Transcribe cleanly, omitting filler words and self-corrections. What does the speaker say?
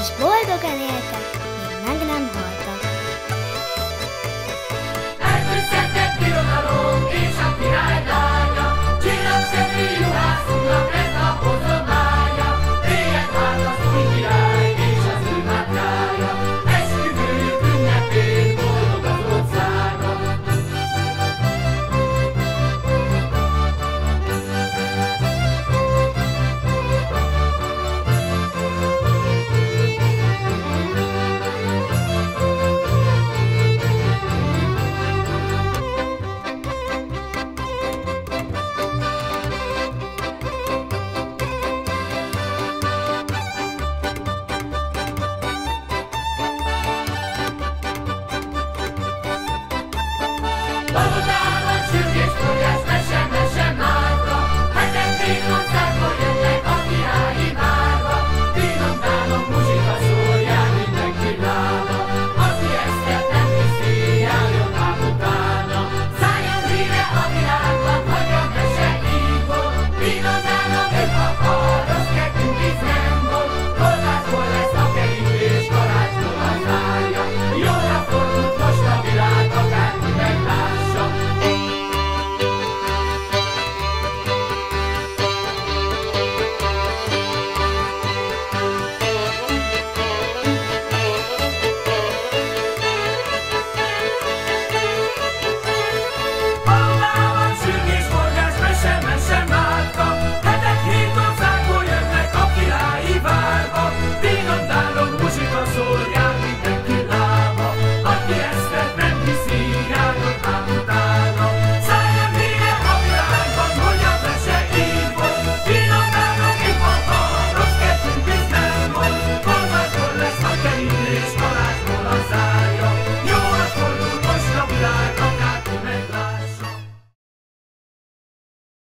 és boldogan éltek, még meg nem haltak. Elköszöntött birodalom és a király lánya, csillagszemű juhászunknak lett a hozománya. Éljen hát az új király és az ő mátrája, esküvőjük ünnepén boldog az országa. Vamos